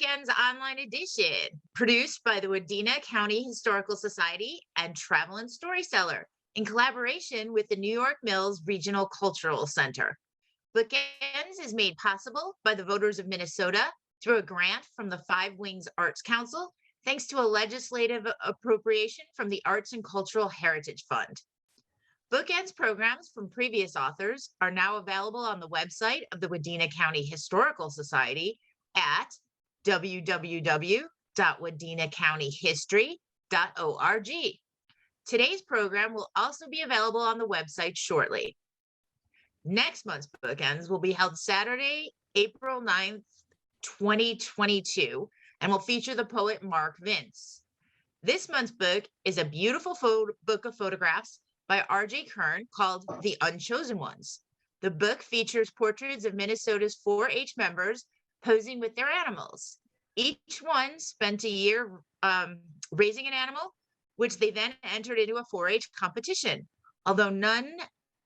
BookEnds Online Edition, produced by the Wadena County Historical Society and Travel and Storyseller in collaboration with the New York Mills Regional Cultural Center. BookEnds is made possible by the voters of Minnesota through a grant from the Five Wings Arts Council, thanks to a legislative appropriation from the Arts and Cultural Heritage Fund. BookEnds programs from previous authors are now available on the website of the Wadena County Historical Society at www.wadenacountyhistory.org. Today's program will also be available on the website shortly. Next month's BookEnds will be held Saturday, April 9th, 2022, and will feature the poet Mark Vince. This month's book is a beautiful book of photographs by R.J. Kern called The Unchosen Ones. The book features portraits of Minnesota's 4-H members posing with their animals. Each one spent a year raising an animal, which they then entered into a 4-H competition. Although none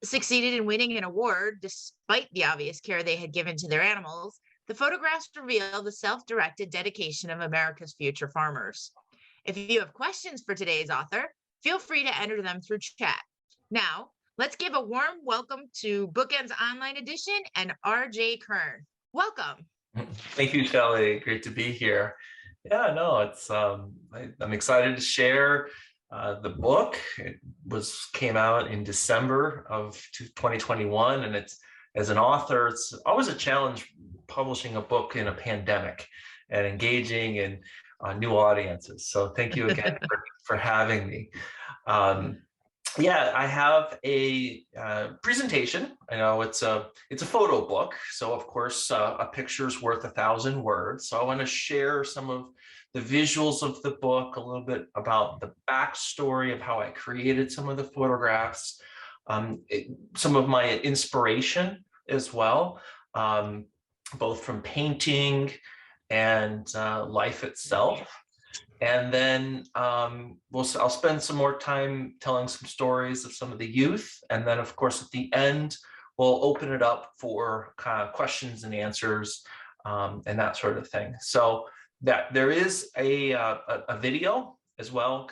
succeeded in winning an award, despite the obvious care they had given to their animals, the photographs reveal the self-directed dedication of America's future farmers. If you have questions for today's author, feel free to enter them through chat. Now, let's give a warm welcome to BookEnds Online Edition and R.J. Kern. Welcome. Thank you, Shelley. Great to be here. Yeah, no, it's I'm excited to share the book. It came out in December of 2021, and it's, as an author, it's always a challenge publishing a book in a pandemic and engaging in new audiences. So thank you again for having me. Yeah, I have a presentation. I know it's a photo book, so of course a picture's worth 1,000 words. So I want to share some of the visuals of the book, a little bit about the backstory of how I created some of the photographs, some of my inspiration as well, both from painting and life itself. And then I'll spend some more time telling some stories of some of the youth. And then, of course, at the end, we'll open it up for kind of questions and answers and that sort of thing. So that there is a video as well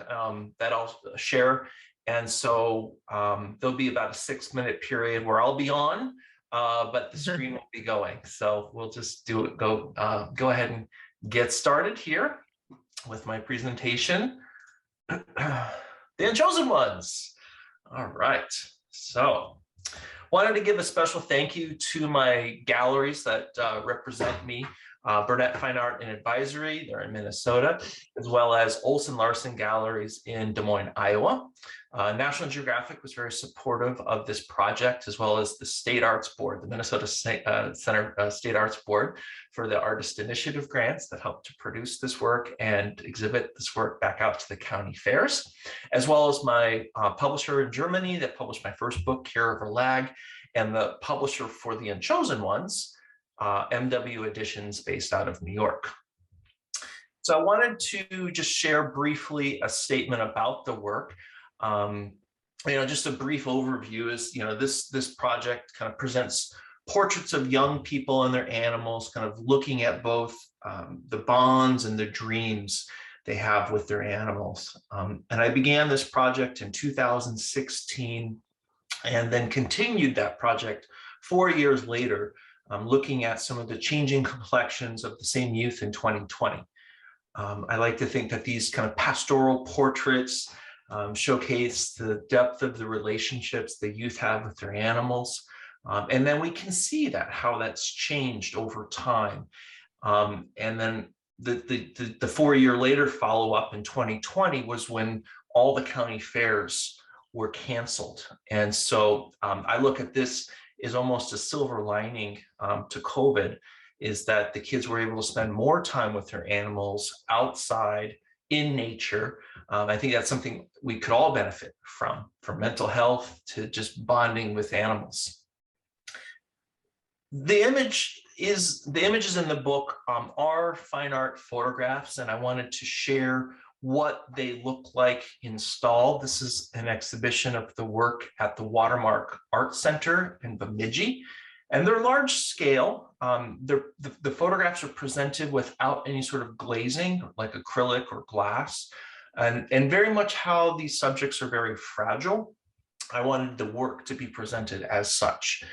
that I'll share. And so there'll be about a 6-minute period where I'll be on, but the screen won't be going. So we'll just go ahead and get started here with my presentation. The Unchosen Ones. All right, so wanted to give a special thank you to my galleries that represent me. Burnett Fine Art and Advisory, they're in Minnesota, as well as Olson Larson Galleries in Des Moines, Iowa. National Geographic was very supportive of this project, as well as the State Arts Board, the Minnesota State Arts Board, for the Artist Initiative grants that helped to produce this work and exhibit this work back out to the county fairs, as well as my publisher in Germany that published my first book, Care Over Lag, and the publisher for The Unchosen Ones, MW Editions, based out of New York. So I wanted to just share briefly a statement about the work. Just a brief overview is, this project kind of presents portraits of young people and their animals, kind of looking at both the bonds and the dreams they have with their animals. And I began this project in 2016 and then continued that project 4 years later, looking at some of the changing complexions of the same youth in 2020. I like to think that these kind of pastoral portraits showcase the depth of the relationships the youth have with their animals. And then we can see how that's changed over time. And then the 4 year later follow-up in 2020 was when all the county fairs were canceled. And so I look at this as almost a silver lining to COVID, is that the kids were able to spend more time with their animals outside in nature. I think that's something we could all benefit from mental health to just bonding with animals. The images in the book are fine art photographs, and I wanted to share what they look like installed. This is an exhibition of the work at the Watermark Art Center in Bemidji, And they're large scale. The photographs are presented without any sort of glazing, like acrylic or glass, and very much how these subjects are very fragile. I wanted the work to be presented as such.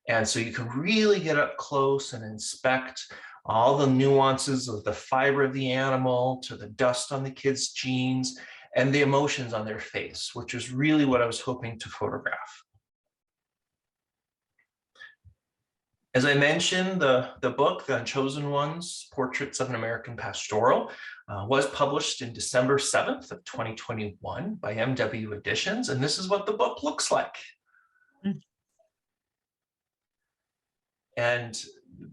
And so you can really get up close and inspect all the nuances of the fiber of the animal to the dust on the kid's jeans and the emotions on their face, which is really what I was hoping to photograph. As I mentioned, the book, The Unchosen Ones, Portraits of an American Pastoral, was published in December 7th of 2021 by MW Editions, and this is what the book looks like. And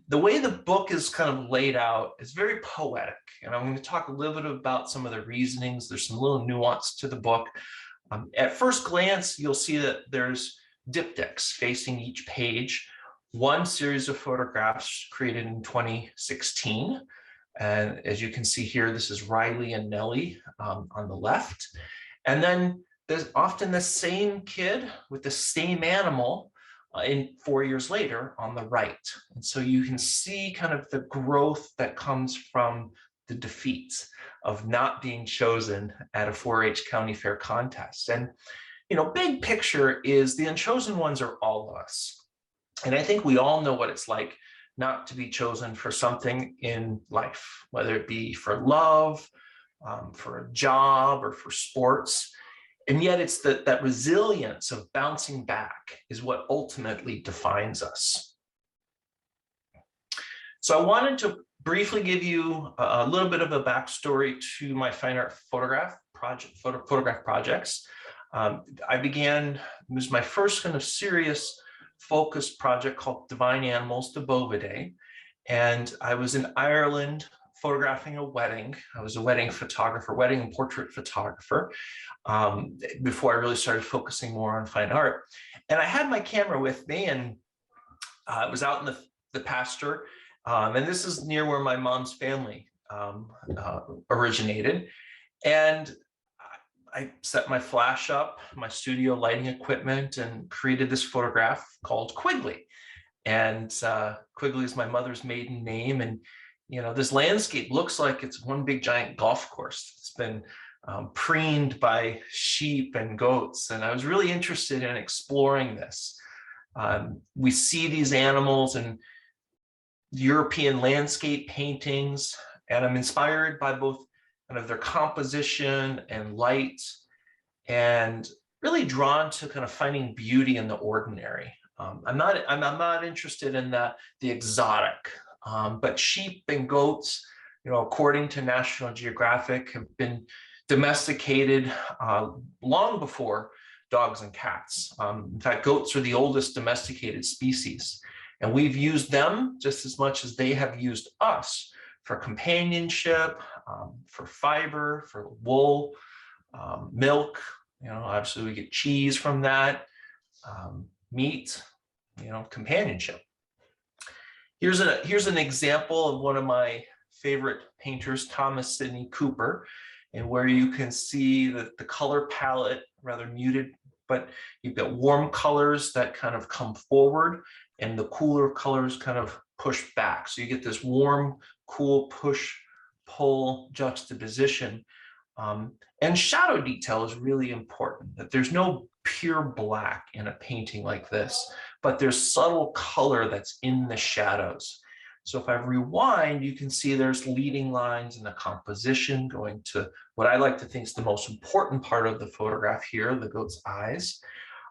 the way the book is kind of laid out is very poetic, and I'm going to talk a little bit about some of the reasonings. There's some little nuance to the book. At first glance, you'll see that there's diptychs facing each page, one series of photographs created in 2016. And as you can see here, this is Riley and Nellie on the left. And then there's often the same kid with the same animal in 4 years later on the right. And so you can see kind of the growth that comes from the defeats of not being chosen at a 4-H county fair contest. And, you know, big picture is the unchosen ones are all of us. And I think we all know what it's like not to be chosen for something in life, whether it be for love, for a job, or for sports. And yet it's that resilience of bouncing back is what ultimately defines us. So I wanted to briefly give you a little bit of a backstory to my fine art photograph projects. It was my first kind of serious focused project called Divine Animals to Bovidae. And I was in Ireland photographing a wedding. I was a wedding photographer, wedding and portrait photographer, before I really started focusing more on fine art. And I had my camera with me, and it was out in the pasture. And this is near where my mom's family originated. And I set my flash up, my studio lighting equipment, and created this photograph called Quigley. And Quigley is my mother's maiden name. And, you know, this landscape looks like it's one big giant golf course. It's been preened by sheep and goats. And I was really interested in exploring this. We see these animals in European landscape paintings, and I'm inspired by both kind of their composition and light, and really drawn to kind of finding beauty in the ordinary. I'm not interested in the exotic, but sheep and goats, you know, according to National Geographic, have been domesticated long before dogs and cats. In fact, goats are the oldest domesticated species, and we've used them just as much as they have used us for companionship, for fiber, for wool, milk. You know, obviously we get cheese from that, meat, you know, companionship. Here's an example of one of my favorite painters, Thomas Sidney Cooper, and where you can see that the color palette rather muted, but you've got warm colors that kind of come forward, and the cooler colors kind of push back. So you get this warm, cool push-pull juxtaposition. And shadow detail is really important, that there's no pure black in a painting like this, but there's subtle color that's in the shadows. So if I rewind, you can see there's leading lines in the composition going to what I like to think is the most important part of the photograph here, the goat's eyes.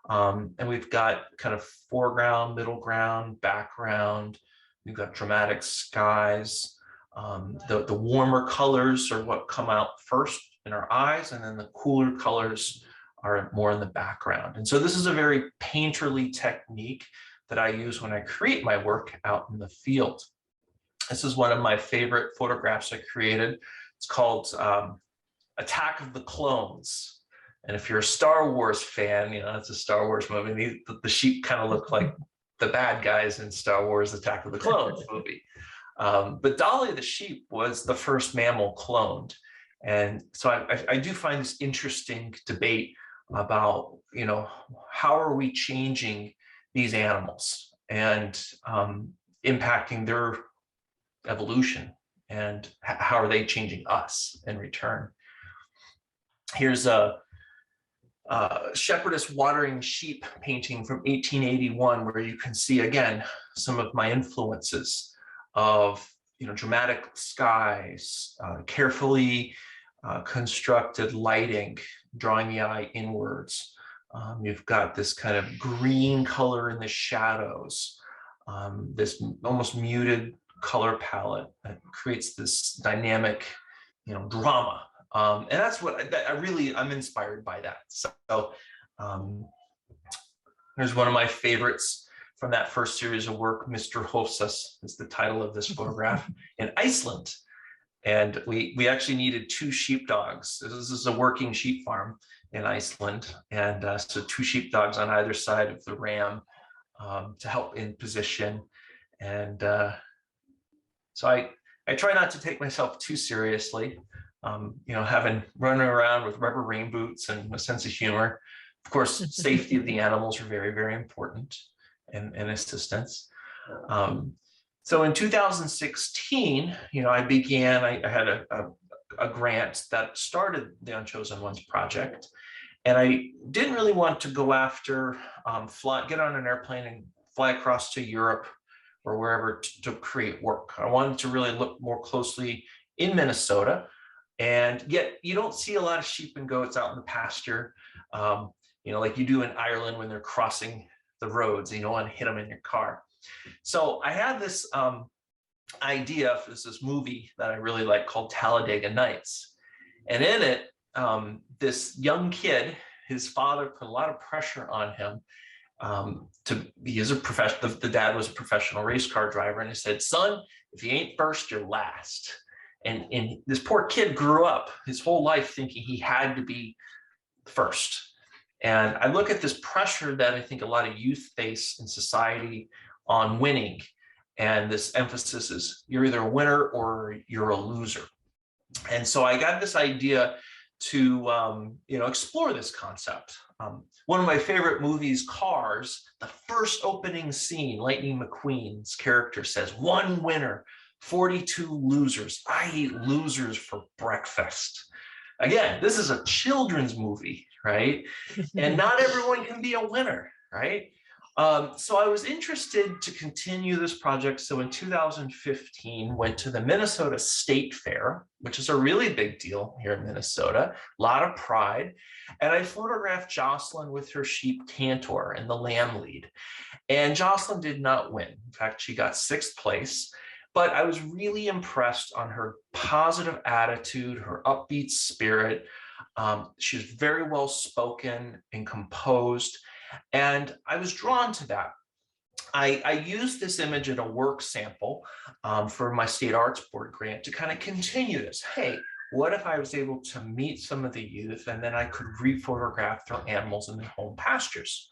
And we've got kind of foreground, middle ground, background. We've got dramatic skies. The warmer colors are what come out first in our eyes, and then the cooler colors are more in the background. And so this is a very painterly technique that I use when I create my work out in the field. This is one of my favorite photographs I created. It's called Attack of the Clones. And if you're a Star Wars fan, you know, it's a Star Wars movie. The sheep kind of look like the bad guys in Star Wars Attack of the Clones movie. But Dolly the sheep was the first mammal cloned. And so I do find this interesting debate about, you know, how are we changing these animals? and impacting their evolution, and how are they changing us in return. Here's a shepherdess watering sheep painting from 1881, where you can see again some of my influences of dramatic skies, carefully constructed lighting, drawing the eye inwards. You've got this kind of green color in the shadows, this almost muted color palette that creates this dynamic, drama. And that's what I'm inspired by that. So here's one of my favorites from that first series of work. Mr. Hofsas is the title of this photograph, in Iceland. And we actually needed 2 sheepdogs. This is a working sheep farm in Iceland. And so 2 sheepdogs on either side of the ram to help in position. And so I try not to take myself too seriously, having running around with rubber rain boots and a sense of humor. Of course, safety of the animals are very, very important, and assistance. So in 2016, I had a grant that started the Unchosen Ones project. And I didn't really want to go after, get on an airplane and fly across to Europe or wherever to create work. I wanted to really look more closely in Minnesota. And yet you don't see a lot of sheep and goats out in the pasture, like you do in Ireland when they're crossing the roads, and you don't want to hit them in your car. So I had this idea for this movie that I really like called Talladega Nights. And in it, this young kid, his father put a lot of pressure on him he is a professional. The dad was a professional race car driver, and he said, "Son, if you ain't first, you're last." And this poor kid grew up his whole life thinking he had to be first. And I look at this pressure that I think a lot of youth face in society on winning. And this emphasis is you're either a winner or you're a loser. And so I got this idea to explore this concept. One of my favorite movies, Cars, the first opening scene, Lightning McQueen's character says, "1 winner, 42 losers. I eat losers for breakfast." Again, this is a children's movie, right? And not everyone can be a winner, right? So I was interested to continue this project. So in 2015, went to the Minnesota State Fair, which is a really big deal here in Minnesota, a lot of pride. And I photographed Jocelyn with her sheep Cantor and the lamb lead. And Jocelyn did not win. In fact, she got 6th place. But I was really impressed on her positive attitude, her upbeat spirit. She was very well spoken and composed. And I was drawn to that. I used this image in a work sample for my state arts board grant to kind of continue this. Hey, what if I was able to meet some of the youth and then I could re-photograph their animals in their home pastures?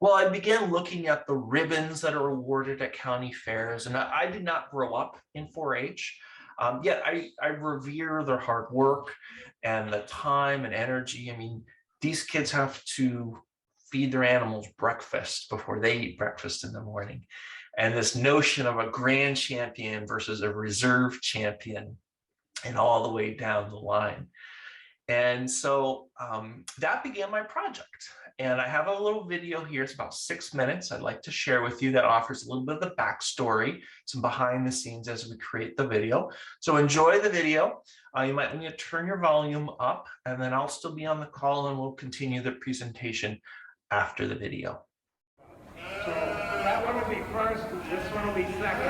Well, I began looking at the ribbons that are awarded at county fairs, and I did not grow up in 4-H, yet I revere their hard work and the time and energy. I mean, these kids have to feed their animals breakfast before they eat breakfast in the morning. And this notion of a grand champion versus a reserve champion and all the way down the line. And so that began my project. And I have a little video here. It's about 6 minutes I'd like to share with you that offers a little bit of the backstory, some behind the scenes as we create the video. So enjoy the video. You might need to turn your volume up, and then I'll still be on the call and we'll continue the presentation after the video. So that one will be first, this one will be second.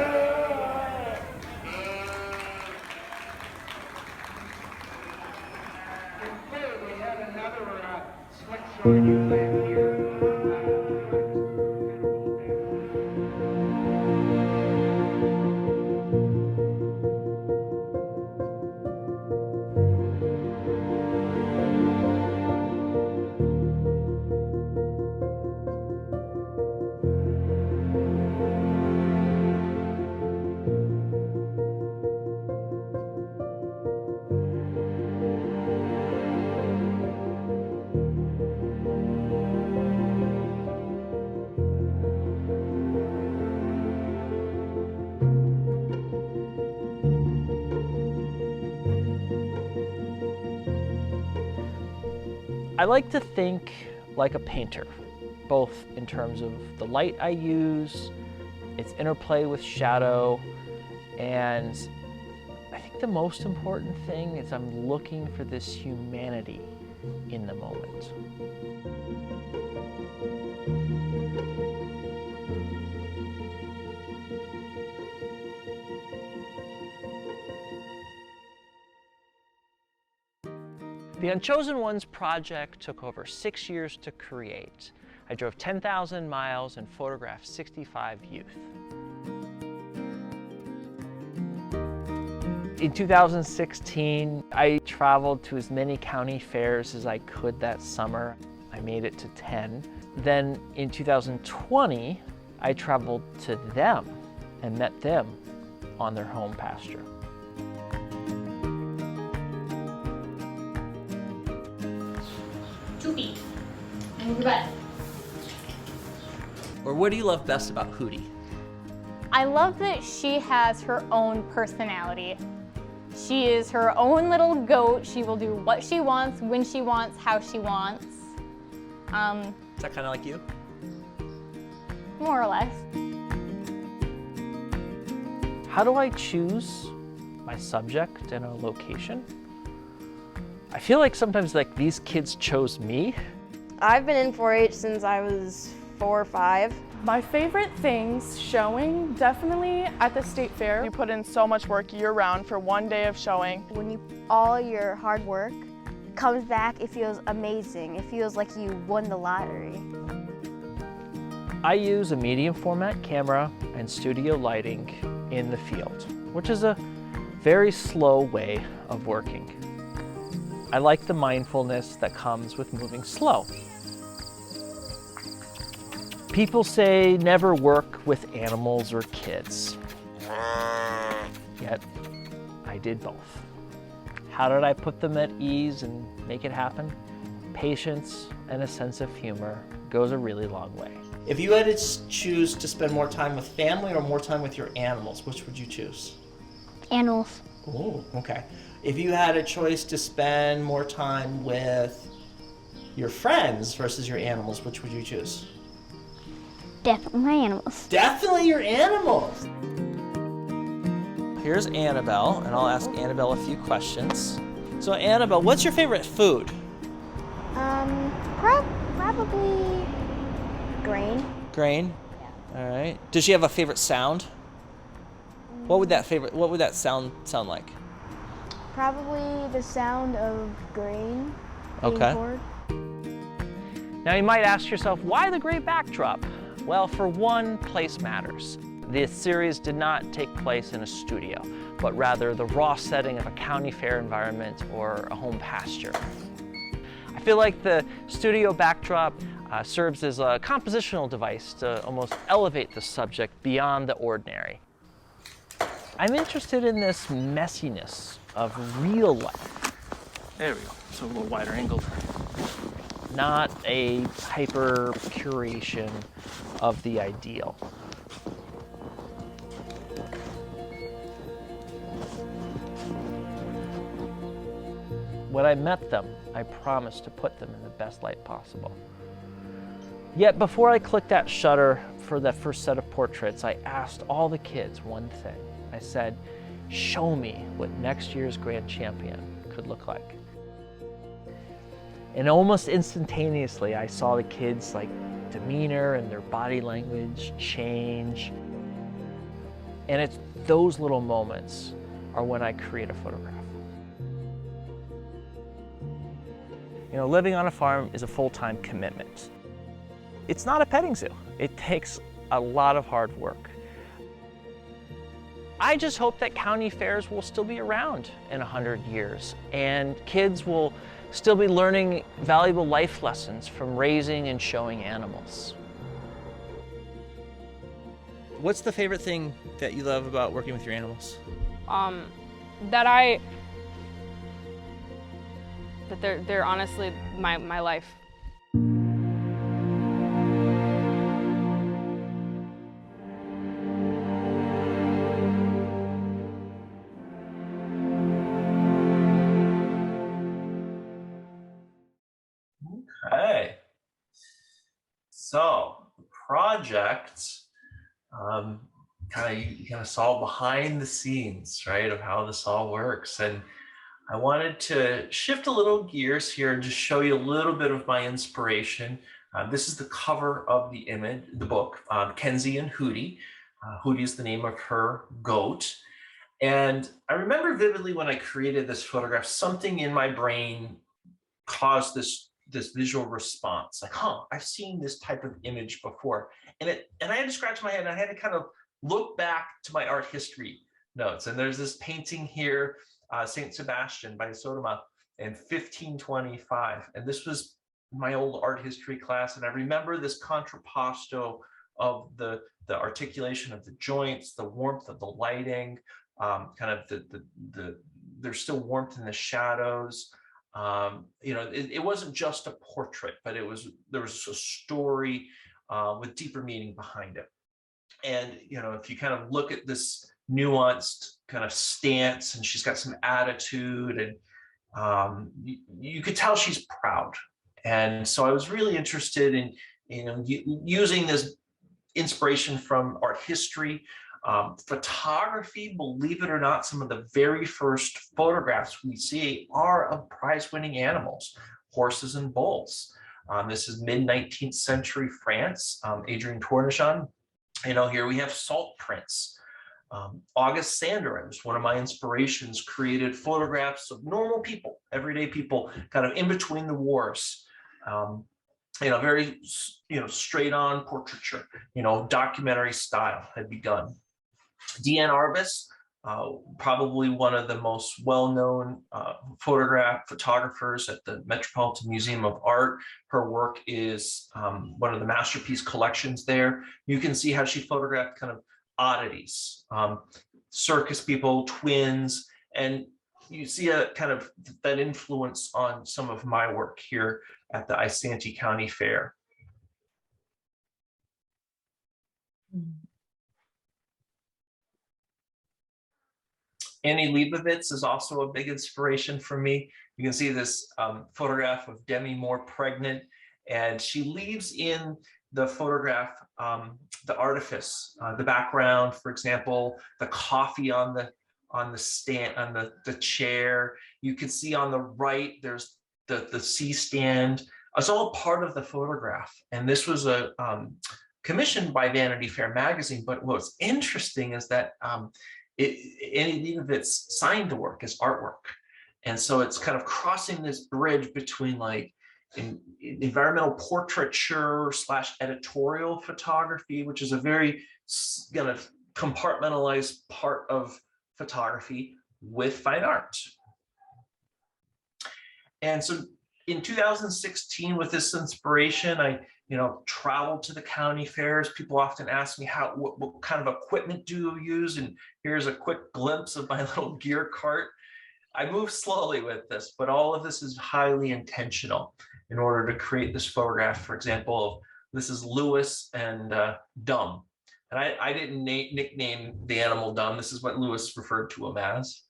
And third, we had another slick short you land here. I like to think like a painter, both in terms of the light I use, its interplay with shadow, and I think the most important thing is I'm looking for this humanity in the moment. The Unchosen Ones project took over 6 years to create. I drove 10,000 miles and photographed 65 youth. In 2016, I traveled to as many county fairs as I could that summer. I made it to 10. Then in 2020, I traveled to them and met them on their home pasture. 2 feet. And move your butt. Or what do you love best about Hootie? I love that she has her own personality. She is her own little goat. She will do what she wants, when she wants, how she wants. Is that kind of like you? More or less. How do I choose my subject and a location? I feel like sometimes like these kids chose me. I've been in 4-H since I was 4 or 5. My favorite things showing, definitely at the state fair. You put in so much work year-round for one day of showing. When all your hard work comes back, it feels amazing. It feels like you won the lottery. I use a medium format camera and studio lighting in the field, which is a very slow way of working. I like the mindfulness that comes with moving slow. People say never work with animals or kids. Yet, I did both. How did I put them at ease and make it happen? Patience and a sense of humor goes a really long way. If you had to choose to spend more time with family or more time with your animals, which would you choose? Animals. Oh, okay. If you had a choice to spend more time with your friends versus your animals, which would you choose? Definitely my animals. Definitely your animals! Here's Annabelle, and I'll ask Annabelle a few questions. So Annabelle, what's your favorite food? Probably grain. Grain? Yeah. All right. Does she have a favorite sound? What would that sound like? Probably the sound of grain being Okay. poured. Now you might ask yourself, why the great backdrop? Well, for one, place matters. This series did not take place in a studio, but rather the raw setting of a county fair environment or a home pasture. I feel like the studio backdrop serves as a compositional device to almost elevate the subject beyond the ordinary. I'm interested in this messiness of real life. There we go, so a little wider angled. Not a hyper curation of the ideal. When I met them, I promised to put them in the best light possible. Yet before I clicked that shutter for that first set of portraits, I asked all the kids one thing. I said, show me what next year's grand champion could look like. And almost instantaneously, I saw the kids' demeanor and their body language change. And it's those little moments are when I create a photograph. You know, living on a farm is a full-time commitment. It's not a petting zoo. It takes a lot of hard work. I just hope that county fairs will still be around in 100 years and kids will still be learning valuable life lessons from raising and showing animals. What's the favorite thing that you love about working with your animals? That they're honestly my life. project kind of saw behind the scenes, right, of how this all works. And I wanted to shift a little gears here and just show you a little bit of my inspiration. This is the cover of the book, Kenzie and Hootie. Hootie is the name of her goat. And I remember vividly when I created this photograph, something in my brain caused this visual response, like, I've seen this type of image before. And I had to scratch my head, and I had to kind of look back to my art history notes. And there's this painting here, Saint Sebastian by Sodoma in 1525. And this was my old art history class. And I remember this contrapposto of the articulation of the joints, the warmth of the lighting, kind of there's still warmth in the shadows. It wasn't just a portrait, but there was a story with deeper meaning behind it. And, if you kind of look at this nuanced kind of stance, and she's got some attitude, and you could tell she's proud. And so I was really interested in, using this inspiration from art history, photography. Believe it or not, some of the very first photographs we see are of prize-winning animals, horses and bulls. This is mid-19th century France, Adrian Tournejean. Here we have salt prints. August Sander, was one of my inspirations, created photographs of normal people, everyday people, kind of in between the wars. Very, straight on portraiture, documentary style had begun. Deanne Arbus, probably one of the most well-known photographers at the Metropolitan Museum of Art. Her work is one of the masterpiece collections there. You can see how she photographed kind of oddities, circus people, twins, and you see a kind of that influence on some of my work here at the Isanti County Fair. Annie Leibovitz is also a big inspiration for me. You can see this photograph of Demi Moore pregnant, and she leaves in the photograph the artifice, the background, for example, the coffee on the stand, on the chair. You can see on the right, there's the C-stand. It's all part of the photograph. And this was a commissioned by Vanity Fair magazine. But what's interesting is that Annie Leibovitz signed the work as artwork. And so it's kind of crossing this bridge between like environmental portraiture / editorial photography, which is a very kind of compartmentalized part of photography, with fine art. And so in 2016, with this inspiration, I traveled to the county fairs. People often ask me what kind of equipment do you use? And here's a quick glimpse of my little gear cart. I move slowly with this, but all of this is highly intentional in order to create this photograph. For example, this is Lewis and Dumb. And I didn't nickname the animal Dumb. This is what Lewis referred to him as.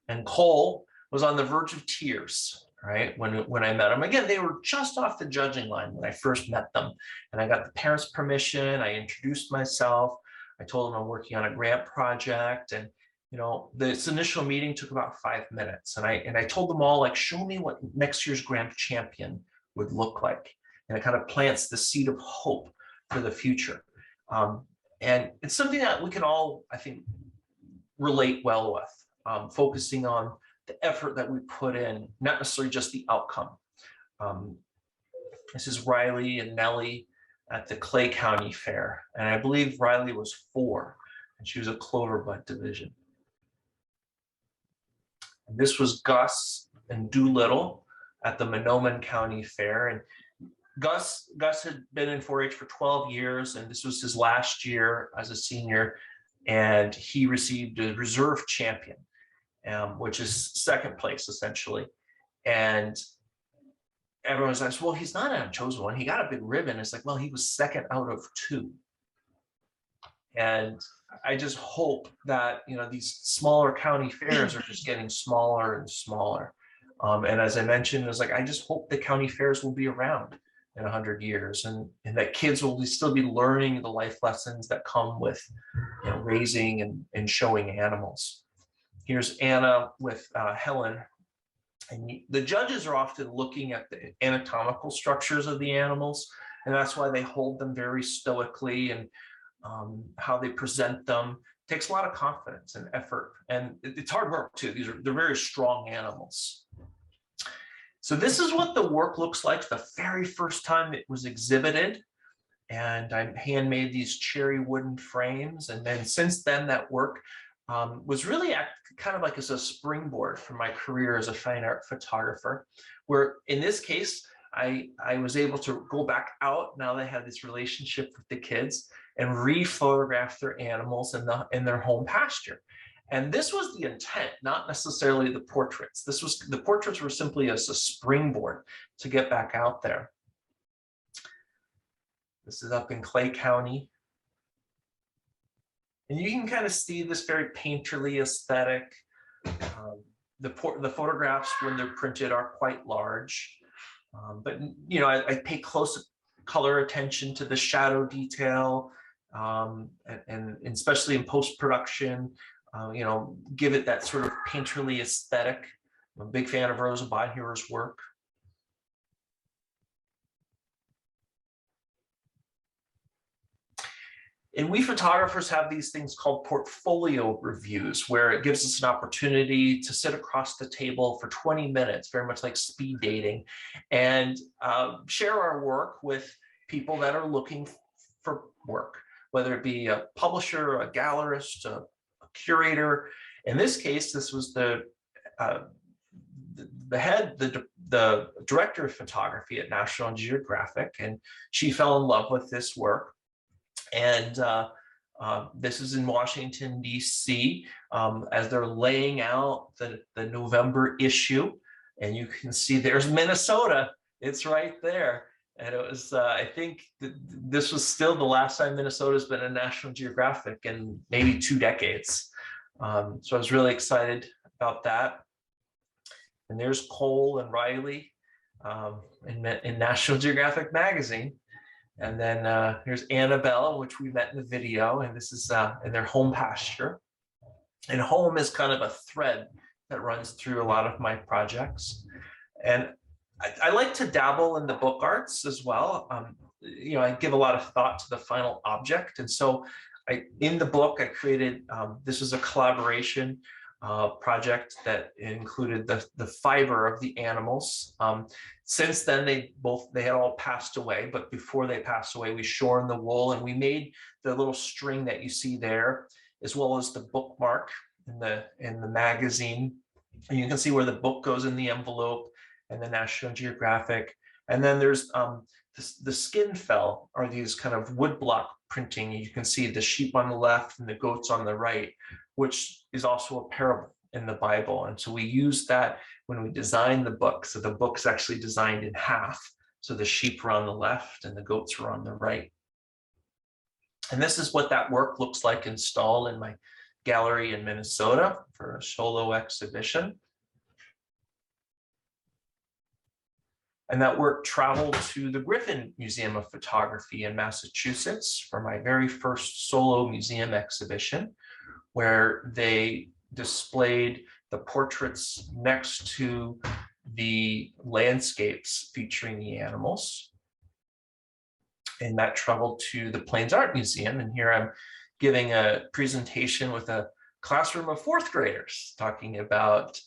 And Cole was on the verge of tears, right? When I met him. Again, they were just off the judging line when I first met them. And I got the parents' permission. I introduced myself. I told them I'm working on a grant project. And this initial meeting took about 5 minutes. And I told them all, like, show me what next year's grand champion would look like. And it kind of plants the seed of hope for the future. And it's something that we can all, I think, relate well with, focusing on the effort that we put in, not necessarily just the outcome. This is Riley and Nellie at the Clay County Fair. And I believe Riley was 4, and she was a Cloverbud division. And this was Gus and Doolittle at the Monoman County Fair. And Gus had been in 4-H for 12 years, and this was his last year as a senior, and he received a reserve champion, which is second place, essentially. And everyone was like, well, he's not an Unchosen One. He got a big ribbon. It's like, well, he was second out of 2. And I just hope that, these smaller county fairs are just getting smaller and smaller. And as I mentioned, it's like, I just hope the county fairs will be around. in 100 years, and that kids will still be learning the life lessons that come with, you know, raising and showing animals. Here's Anna with Helen. And the judges are often looking at the anatomical structures of the animals, and that's why they hold them very stoically, and how they present them takes a lot of confidence and effort, and it's hard work too. They're very strong animals. So this is what the work looks like the very first time it was exhibited, and I handmade these cherry wooden frames, and then since then that work was really kind of like as a springboard for my career as a fine art photographer, where in this case, I was able to go back out, now they had this relationship with the kids, and re-photograph their animals in their home pasture. And this was the intent, not necessarily the portraits. The portraits were simply as a springboard to get back out there. This is up in Clay County. And you can kind of see this very painterly aesthetic. The photographs, when they're printed, are quite large. But you know, I pay close color attention to the shadow detail, and especially in post-production, you know, give it that sort of painterly aesthetic. I'm a big fan of Rosa Bonheur's work. And we photographers have these things called portfolio reviews, where it gives us an opportunity to sit across the table for 20 minutes, very much like speed dating, and share our work with people that are looking for work, whether it be a publisher, a gallerist, a curator. In this case, this was the director of photography at National Geographic, and she fell in love with this work. And this is in Washington, D.C., as they're laying out the November issue. And you can see there's Minnesota. It's right there. And it was, I think this was still the last time Minnesota's been in National Geographic in maybe 2 decades. So I was really excited about that. And there's Cole and Riley in National Geographic magazine. And then here's Annabelle, which we met in the video, and this is in their home pasture. And home is kind of a thread that runs through a lot of my projects. And I like to dabble in the book arts as well. You know, I give a lot of thought to the final object. And so in the book, I created, this was a collaboration project that included the fiber of the animals. Since then, they had all passed away, but before they passed away, we shorn the wool and we made the little string that you see there, as well as the bookmark in the magazine. And you can see where the book goes in the envelope and the National Geographic. And then there's the skin fell are these kind of woodblock printing. You can see the sheep on the left and the goats on the right, which is also a parable in the Bible. And so we use that when we design the book. So the book's actually designed in half. So the sheep are on the left and the goats are on the right. And this is what that work looks like installed in my gallery in Minnesota for a solo exhibition. And that work traveled to the Griffin Museum of Photography in Massachusetts for my very first solo museum exhibition, where they displayed the portraits next to the landscapes featuring the animals. And that traveled to the Plains Art Museum. And here I'm giving a presentation with a classroom of 4th graders talking about,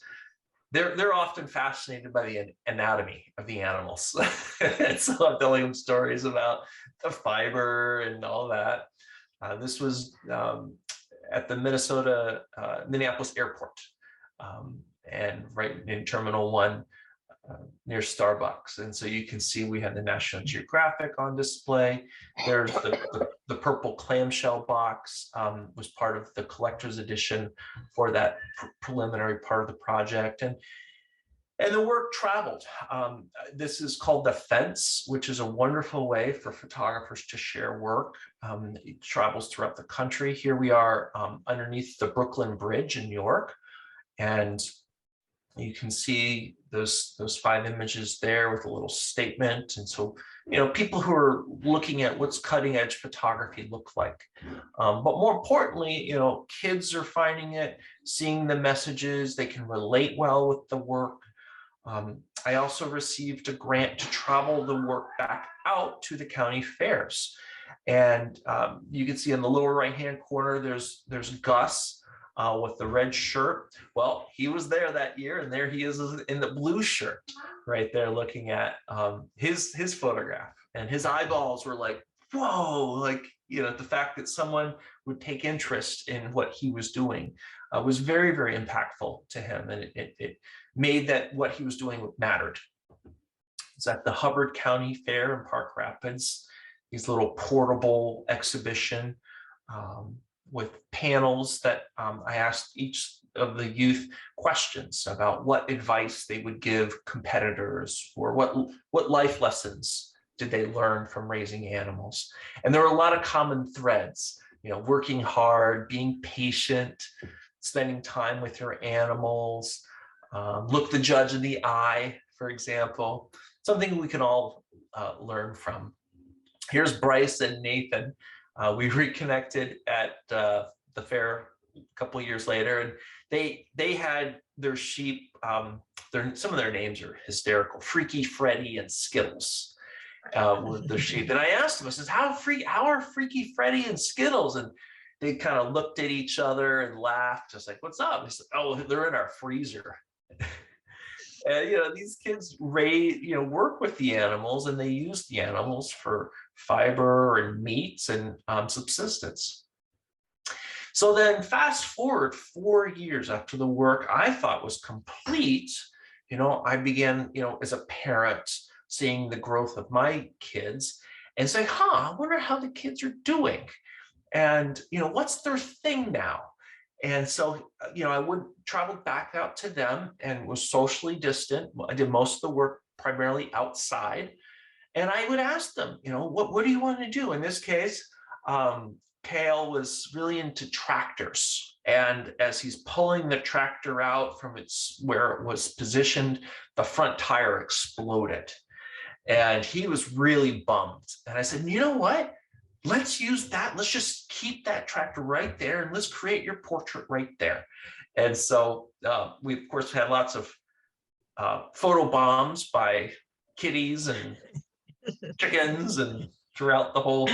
they're often fascinated by the anatomy of the animals. And so I'm telling them stories about the fiber and all that. This was at the Minneapolis airport, and right in Terminal 1 near Starbucks. And so you can see we had the National Geographic on display. There's the purple clamshell box, was part of the collector's edition for that preliminary part of the project. And the work traveled. This is called The Fence, which is a wonderful way for photographers to share work. It travels throughout the country. Here we are underneath the Brooklyn Bridge in New York. And You can see those 5 images there with a little statement. And so, people who are looking at what's cutting edge photography look like. But more importantly, kids are finding it, seeing the messages, they can relate well with the work. I also received a grant to travel the work back out to the county fairs. And you can see in the lower right-hand corner, there's Gus with the red shirt. Well, he was there that year, and there he is in the blue shirt right there, looking at his photograph. And his eyeballs were like, whoa, like, the fact that someone would take interest in what he was doing was very, very impactful to him. And it made that what he was doing mattered. It's at the Hubbard County Fair in Park Rapids, these little portable exhibition with panels that I asked each of the youth questions about what advice they would give competitors, or what life lessons did they learn from raising animals. And there were a lot of common threads, working hard, being patient, spending time with your animals, look the judge in the eye, for example, something we can all learn from. Here's Bryce and Nathan. We reconnected at the fair a couple of years later, and they had their sheep. Some of their names are hysterical: Freaky Freddy and Skittles. With the sheep, and I asked them, I says, how are Freaky Freddy and Skittles? And they kind of looked at each other and laughed, just like, what's up? I said, oh, they're in our freezer. And these kids work with the animals, and they use the animals for fiber and meats and subsistence. So then fast forward 4 years after the work I thought was complete, I began, as a parent, seeing the growth of my kids and saying, I wonder how the kids are doing. And, what's their thing now? And so, I would travel back out to them and was socially distant. I did most of the work primarily outside. And I would ask them, what do you want to do? In this case, Kale was really into tractors. And as he's pulling the tractor out from where it was positioned, the front tire exploded. And he was really bummed. And I said, you know what? Let's use that. Let's just keep that tractor right there, and let's create your portrait right there. And so we, of course, had lots of photo bombs by kitties and chickens and throughout the whole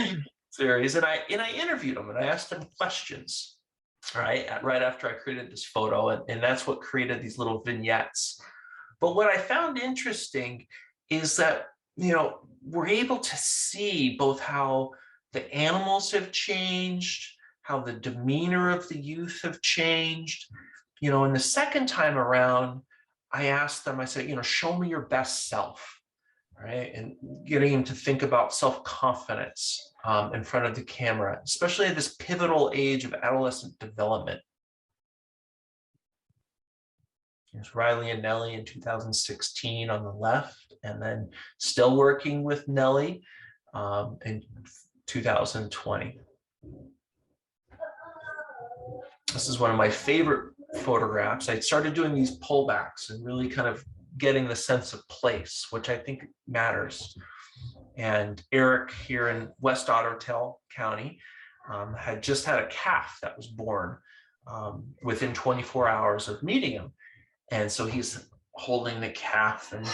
series. And I interviewed them, and I asked them questions, right after I created this photo. And that's what created these little vignettes. But what I found interesting is that we're able to see both how the animals have changed, how the demeanor of the youth have changed. And the second time around, I asked them, I said, show me your best self, right? And getting them to think about self-confidence in front of the camera, especially at this pivotal age of adolescent development. Here's Riley and Nellie in 2016 on the left, and then still working with Nellie in 2020. This is one of my favorite photographs. I started doing these pullbacks and really kind of getting the sense of place, which I think matters. And Eric here in West Otter County had just had a calf that was born within 24 hours of meeting him. And so he's holding the calf, and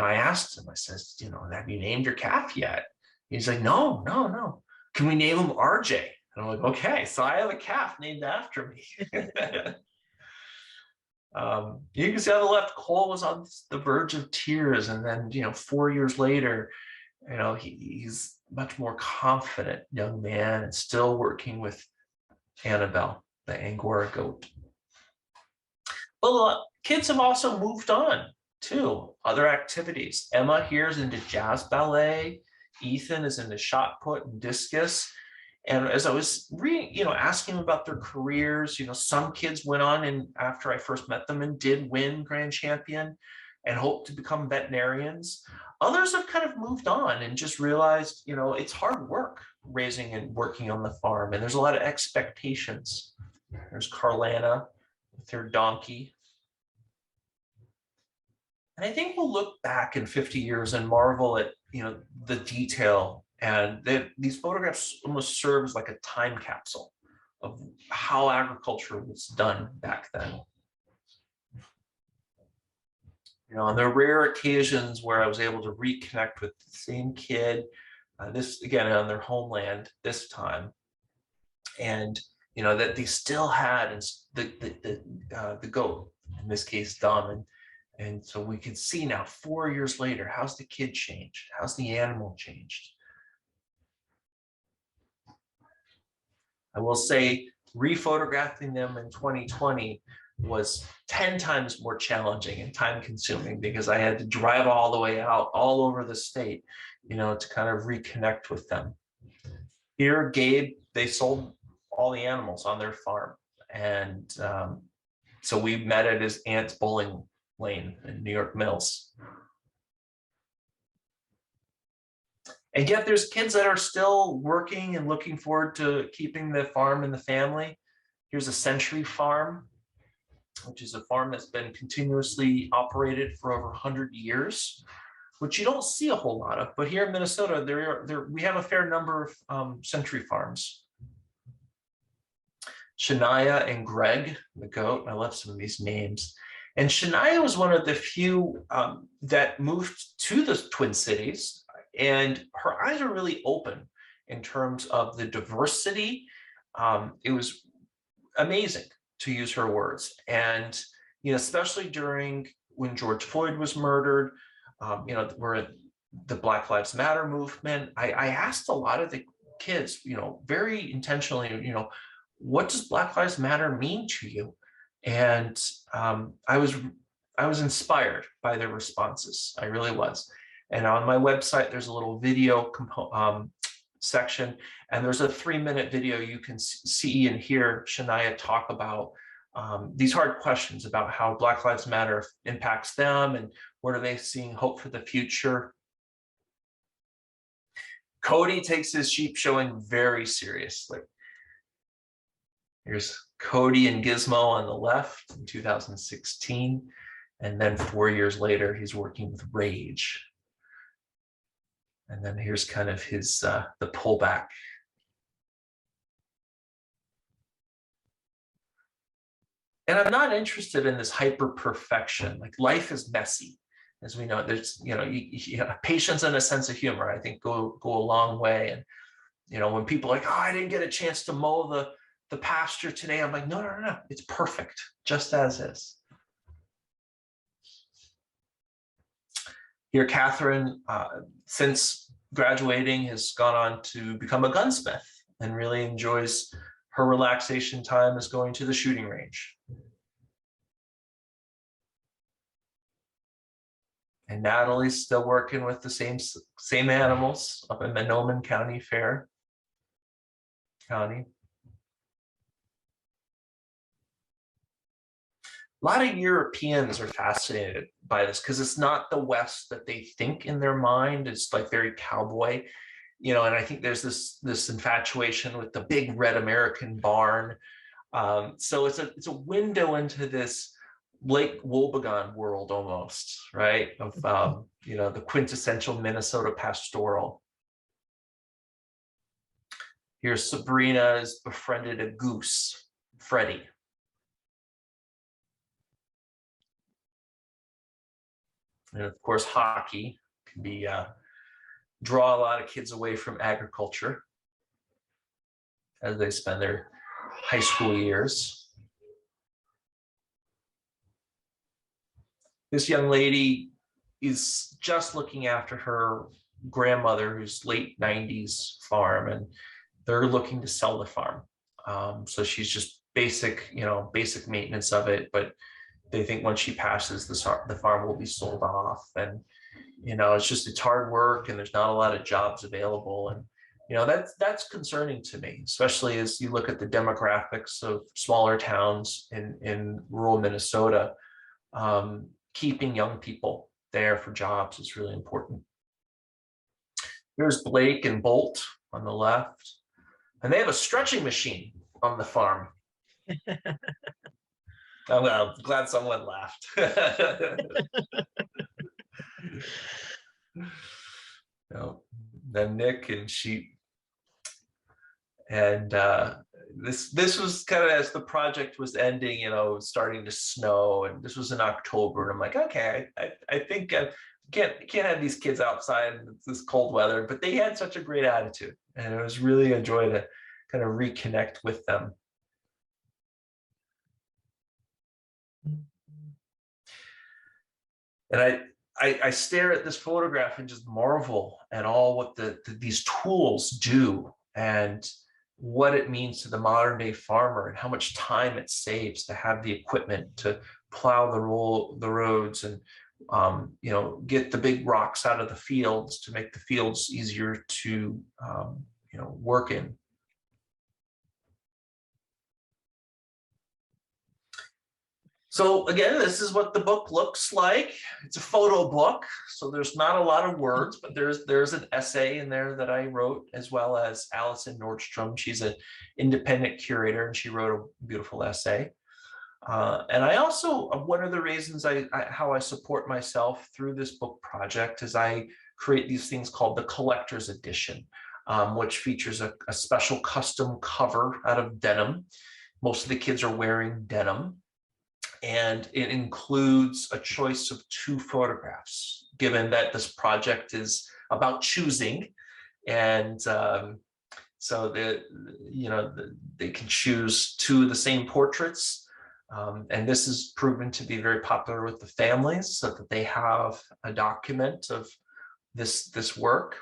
I asked him, I says, have you named your calf yet? He's like, no. Can we name him RJ? And I'm like, okay, so I have a calf named after me. You can see on the left, Cole was on the verge of tears, and then 4 years later, he's much more confident young man and still working with Annabelle, the Angora goat. Well, kids have also moved on to other activities. Emma here is into jazz ballet. Ethan is into shot put and discus. And as I was asking about their careers, some kids went on, and after I first met them, and did win grand champion and hope to become veterinarians. Others have kind of moved on and just realized, it's hard work raising and working on the farm, and there's a lot of expectations. There's Carlana with her donkey. And I think we'll look back in 50 years and marvel at, the detail, and these photographs almost serve as like a time capsule of how agriculture was done back then. On the rare occasions where I was able to reconnect with the same kid, this again on their homeland this time, and that they still had the goat, in this case Dom, and so we could see now 4 years later, how's the kid changed? How's the animal changed? I will say rephotographing them in 2020 was 10 times more challenging and time consuming, because I had to drive all the way out all over the state, to kind of reconnect with them. Here, Gabe, they sold all the animals on their farm. And so we met at his aunt's bowling lane in New York Mills. And yet there's kids that are still working and looking forward to keeping the farm in the family. Here's a Century Farm, which is a farm that's been continuously operated for over 100 years, which you don't see a whole lot of. But here in Minnesota, we have a fair number of Century Farms. Shania and Greg, the goat. I love some of these names. And Shania was one of the few that moved to the Twin Cities, and her eyes are really open in terms of the diversity. It was amazing, to use her words. And, especially during when George Floyd was murdered, we're at the Black Lives Matter movement. I asked a lot of the kids, very intentionally, what does Black Lives Matter mean to you? And I was inspired by their responses. I really was. And on my website, there's a little video section, and there's a 3-minute video you can see and hear Shania talk about these hard questions about how Black Lives Matter impacts them and what are they seeing hope for the future. Cody takes his sheep showing very seriously. Here's Cody and Gizmo on the left in 2016. And then 4 years later, he's working with Rage. And then here's kind of his, the pullback. And I'm not interested in this hyper perfection. Like, life is messy, as we know. There's, patience and a sense of humor, I think, go a long way. And, when people are like, oh, I didn't get a chance to mow the pasture today, I'm like, no, it's perfect, just as is. Here, Catherine, since graduating, has gone on to become a gunsmith and really enjoys her relaxation time as going to the shooting range. And Natalie's still working with the same animals up in Minneapolis County. A lot of Europeans are fascinated by this because it's not the West that they think in their mind. It's like very cowboy, and I think there's this infatuation with the big red American barn. So it's a window into this Lake Wobegon world almost, right? Of the quintessential Minnesota pastoral. Here, Sabrina has befriended a goose, Freddie. And of course, hockey can be draw a lot of kids away from agriculture as they spend their high school years. This young lady is just looking after her grandmother, who's late 90s farm, and they're looking to sell the farm. So she's just basic maintenance of it, but they think once she passes, the farm will be sold off. And, it's hard work, and there's not a lot of jobs available. And, that's concerning to me, especially as you look at the demographics of smaller towns in rural Minnesota. Keeping young people there for jobs is really important. Here's Blake and Bolt on the left, and they have a stretching machine on the farm. I'm glad someone laughed. No, then Nick and she, and this was kind of as the project was ending, you know, starting to snow, and this was in October, and I'm like, okay, I think can't have these kids outside in this cold weather, but they had such a great attitude, and it was really a joy to kind of reconnect with them. And I stare at this photograph and just marvel at all what these tools do, and what it means to the modern day farmer, and how much time it saves to have the equipment to plow the roads, and you know, get the big rocks out of the fields to make the fields easier to you know, work in. So again, this is what the book looks like. It's a photo book, so there's not a lot of words, but there's an essay in there that I wrote, as well as Allison Nordstrom. She's an independent curator, and she wrote a beautiful essay. And I also, one of the reasons how I support myself through this book project is I create these things called the collector's edition, which features a special custom cover out of denim. Most of the kids are wearing denim. And it includes a choice of 2 photographs, given that this project is about choosing. And so that, you know, they can choose 2 of the same portraits. And this has proven to be very popular with the families, so that they have a document of this work.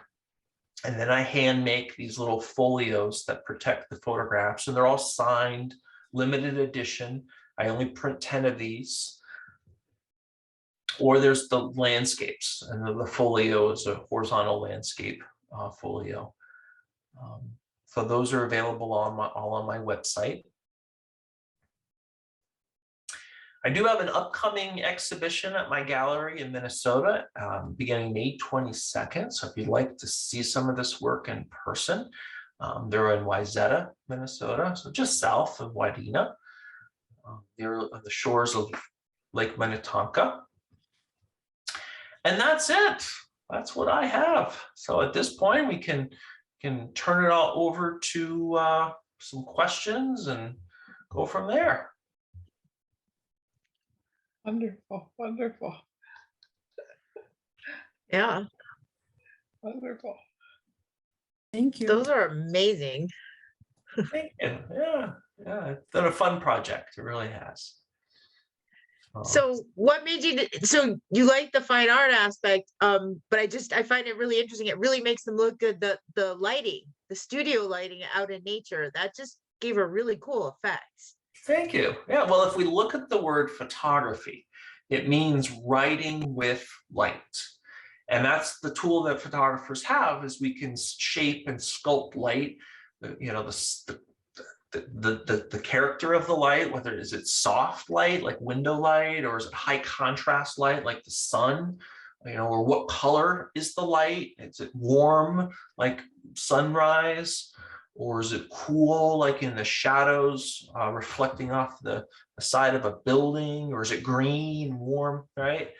And then I hand make these little folios that protect the photographs, and they're all signed, limited edition. I only print 10 of these. Or there's the landscapes, and the folio is a horizontal landscape folio. So those are available all on my website. I do have an upcoming exhibition at my gallery in Minnesota, beginning May 22nd. So if you'd like to see some of this work in person, they're in Wadena, Minnesota, so just south of Wadena. They're on the shores of Lake Minnetonka. And that's it. That's what I have. So at this point, we can turn it all over to some questions and go from there. Wonderful, wonderful, Yeah, wonderful. Thank you. those are amazing. Thank you. Yeah, it's been a fun project. It really has. So what made you, so you like the fine art aspect, but I find it really interesting. It really makes them look good. The lighting, the studio lighting out in nature, that just gave a really cool effect. Thank you. Yeah, well, if we look at the word photography, it means writing with light. And that's the tool that photographers have, is we can shape and sculpt light, you know, the character of the light, whether is it soft light like window light, or is it high contrast light like the sun, you know, or what color is the light? Is it warm like sunrise, or is it cool like in the shadows reflecting off the side of a building, or is it green, warm, right?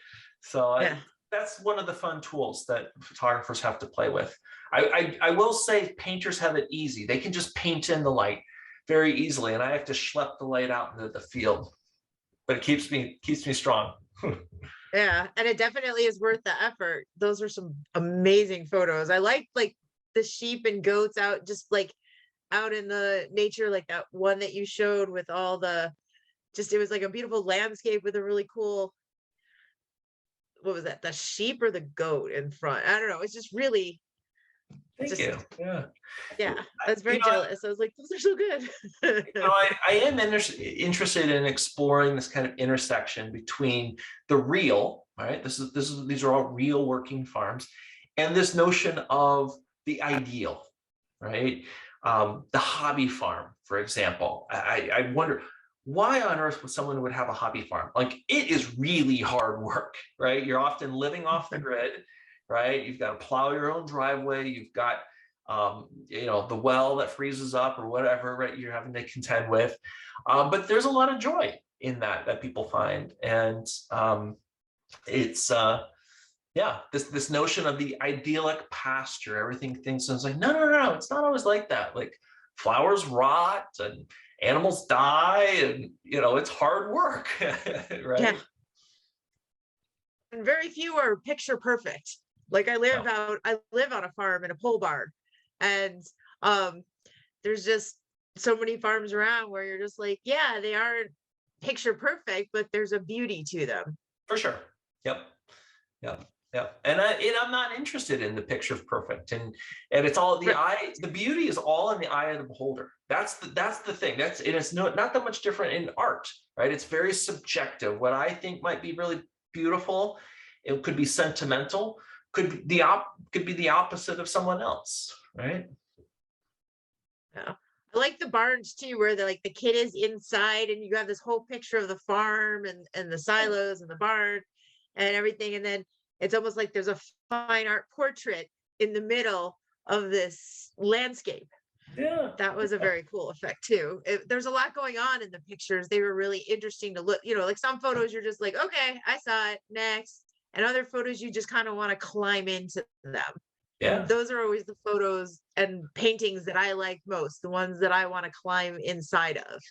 So Yeah. that's one of the fun tools that photographers have to play with. I will say painters have it easy. They can just paint in the light very easily, and I have to schlep the light out into the field, but it keeps me strong. Yeah, and it definitely is worth the effort. Those are some amazing photos. I like the sheep and goats out, just like out in the nature, like that one that you showed with all the, just, it was like a beautiful landscape with a really cool, what was that, the sheep or the goat in front? I don't know. It's just really, Thank you. Yeah. Yeah, I was very jealous. I was like, those are so good. You know, I am interested in exploring this kind of intersection between the real, right? These are all real working farms, and this notion of the ideal, right? The hobby farm, for example. I wonder, why on earth would someone would have a hobby farm? Like, it is really hard work, right? You're often living off the grid, right? You've got to plow your own driveway. You've got, you know, the well that freezes up or whatever, right? You're having to contend with. But there's a lot of joy in that people find. And it's this notion of the idyllic pasture, everything thinks it's like, no, it's not always like that. Like flowers rot and animals die, and it's hard work. Right. Yeah. And very few are picture perfect. Like I live on a farm in a pole barn, and there's just so many farms around where you're just like, yeah, they aren't picture perfect, but there's a beauty to them. For sure. Yep. And I'm not interested in the picture perfect, and it's all the eye. The beauty is all in the eye of the beholder. That's the thing. It's not that much different in art, right? It's very subjective. What I think might be really beautiful, it could be sentimental, could be the opposite of someone else, right? Yeah. I like the barns too, where the kid is inside and you have this whole picture of the farm and the silos and the barn and everything, and then it's almost like there's a fine art portrait in the middle of this landscape. Yeah, that was a very cool effect too. There's a lot going on in the pictures. They were really interesting to look. Like some photos you're just like, okay, I saw it, next. And other photos you just kind of want to climb into them. Yeah. And those are always the photos and paintings that I like most, the ones that I want to climb inside of.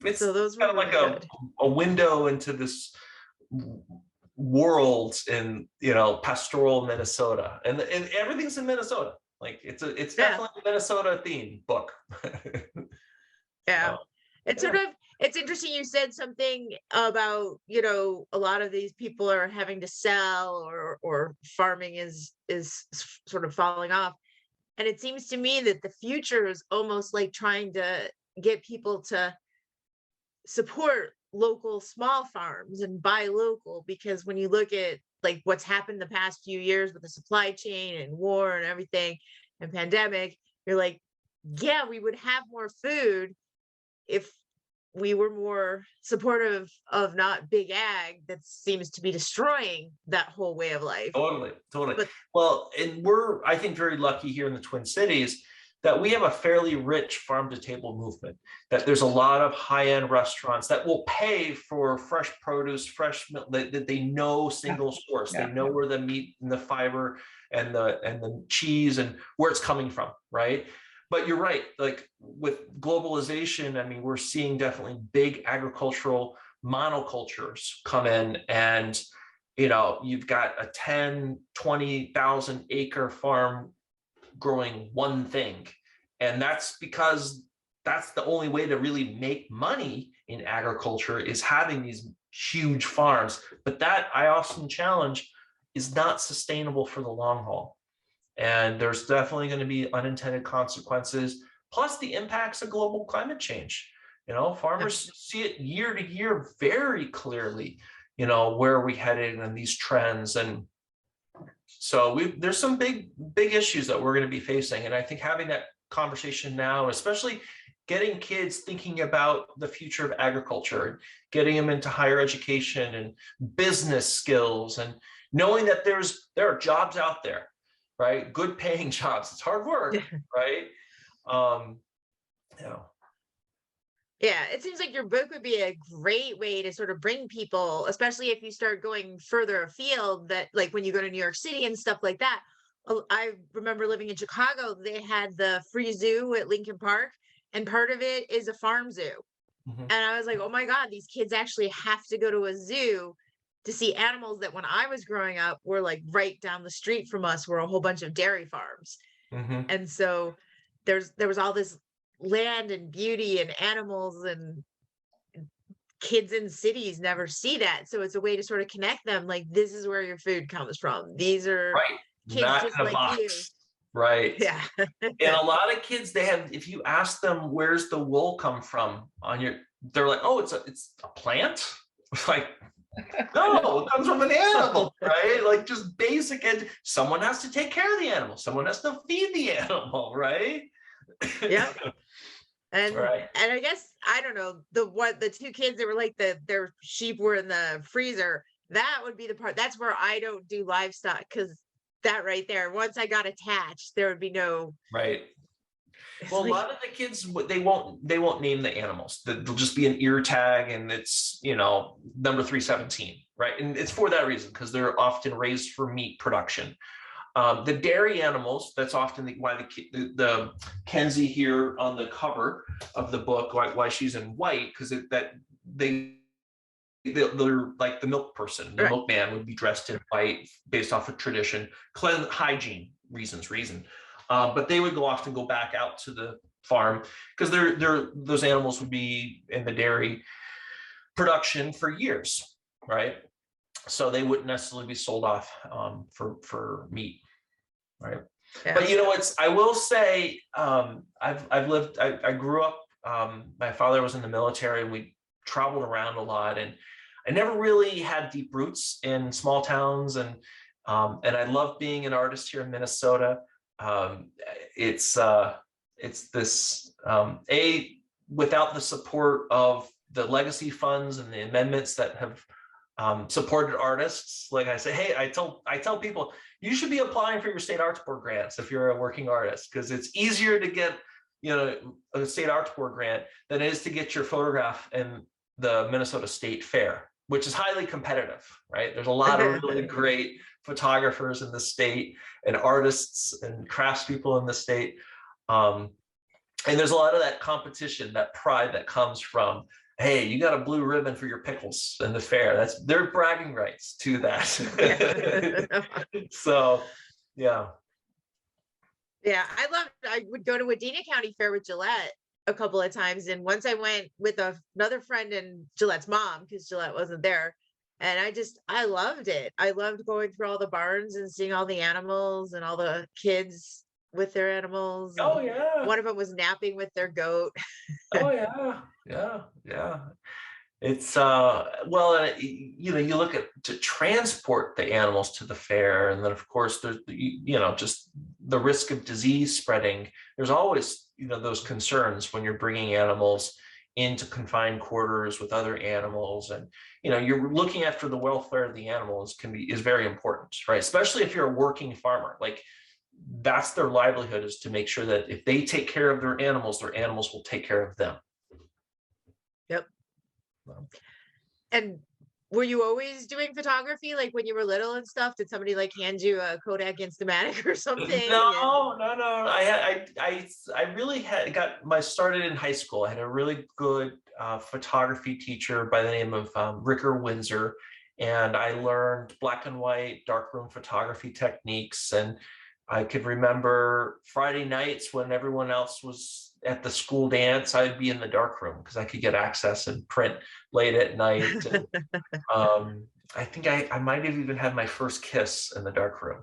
It's so those kind were of really like good. a window into this world in pastoral Minnesota, and everything's in Minnesota. Like it's definitely a Minnesota themed book. Yeah. It's interesting you said something about, a lot of these people are having to sell or farming is sort of falling off. And it seems to me that the future is almost like trying to get people to support local small farms and buy local, because when you look at like what's happened the past few years with the supply chain and war and everything and pandemic, you're like, yeah, we would have more food if we were more supportive of not big ag that seems to be destroying that whole way of life. Totally. But, well, and we're, I think, very lucky here in the Twin Cities that we have a fairly rich farm to table movement, that there's a lot of high-end restaurants that will pay for fresh produce, fresh milk, that they know single source. They know where the meat and the fiber and the cheese and where it's coming from, right? But you're right, like with globalization, I mean, we're seeing definitely big agricultural monocultures come in, and you've got a 10, 20,000 acre farm growing one thing. And that's because that's the only way to really make money in agriculture, is having these huge farms. But that, I often challenge, is not sustainable for the long haul. And there's definitely going to be unintended consequences, plus the impacts of global climate change. Farmers see it year to year very clearly, where are we headed and these trends. And so there's some big issues that we're going to be facing. And I think having that conversation now, especially getting kids thinking about the future of agriculture, getting them into higher education and business skills, and knowing that there are jobs out there, right? Good paying jobs. It's hard work, right? Yeah, it seems like your book would be a great way to sort of bring people, especially if you start going further afield, that like when you go to New York City and stuff like that. I remember living in Chicago, they had the free zoo at Lincoln Park, and part of it is a farm zoo. Mm-hmm. And I was like, oh my God, these kids actually have to go to a zoo to see animals that when I was growing up were like right down the street from us were a whole bunch of dairy farms. Mm-hmm. And so there was all this land and beauty and animals, and kids in cities never see that. So it's a way to sort of connect them. Like, this is where your food comes from. These are kids not just in a like box. you. Right. Yeah. And a lot of kids, if you ask them, where's the wool come from they're like, oh, it's a plant. It's like, no, it comes from an animal, right? Like just basic, and someone has to take care of the animal. Someone has to feed the animal, right? Yeah. And right. And I guess, I don't know, the two kids that were like their sheep were in the freezer. That would be the part. That's where I don't do livestock, because that right there, once I got attached, there would be no right. It's Well, a like- lot of the kids, they won't name the animals. There'll just be an ear tag, and it's, number 317, right? And it's for that reason, because they're often raised for meat production. The dairy animals, that's often why the Kenzie here on the cover of the book, why she's in white, because they're like the milk person, the Right. milkman would be dressed in white based off of tradition, hygiene reasons. But they would often go back out to the farm because those animals would be in the dairy production for years, right? So they wouldn't necessarily be sold off for meat, right? Yeah. But I will say, I grew up, my father was in the military, and we traveled around a lot, and I never really had deep roots in small towns, and I love being an artist here in Minnesota. It's this, without the support of the legacy funds and the amendments that have supported artists, like I say, hey, I tell people, you should be applying for your state arts board grants if you're a working artist, because it's easier to get a state arts board grant than it is to get your photograph in the Minnesota State Fair, which is highly competitive, right? There's a lot of really great photographers in the state, and artists and craftspeople in the state. And there's a lot of that competition, that pride that comes from, hey, you got a blue ribbon for your pickles in the fair. That's their bragging rights to that. So, yeah. Yeah, I would go to Wadena County Fair with Gillette a couple of times. And once I went with another friend and Gillette's mom, because Gillette wasn't there. And I loved it. I loved going through all the barns and seeing all the animals and all the kids with their animals. Oh, yeah. One of them was napping with their goat. Oh, yeah. It's well, you look at to transport the animals to the fair, and then of course there's just the risk of disease spreading. There's always those concerns when you're bringing animals into confined quarters with other animals, and you're looking after the welfare of the animals is very important, right? Especially if you're a working farmer, like that's their livelihood, is to make sure that if they take care of their animals will take care of them. Yep. And were you always doing photography, like when you were little and stuff? Did somebody like hand you a Kodak Instamatic or something? No. I really got started in high school. I had a really good photography teacher by the name of Ricker Windsor, and I learned black and white darkroom photography techniques. And I could remember Friday nights when everyone else was at the school dance, I'd be in the darkroom because I could get access and print late at night. And, I think I might have even had my first kiss in the darkroom.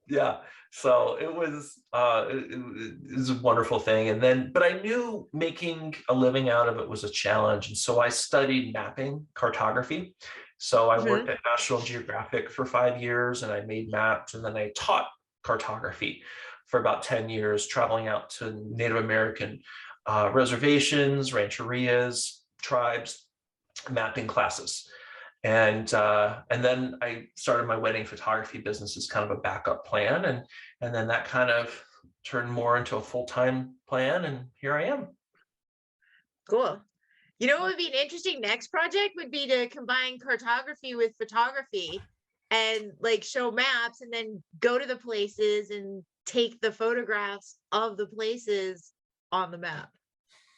Yeah, so it was a wonderful thing. But I knew making a living out of it was a challenge, and so I studied mapping cartography. So I worked at National Geographic for 5 years, and I made maps, and then I taught cartography for about 10 years, traveling out to Native American reservations, rancherias, tribes, mapping classes. And then I started my wedding photography business as kind of a backup plan. And then that kind of turned more into a full-time plan, and here I am. Cool. What would be an interesting next project would be to combine cartography with photography and like show maps and then go to the places and take the photographs of the places on the map.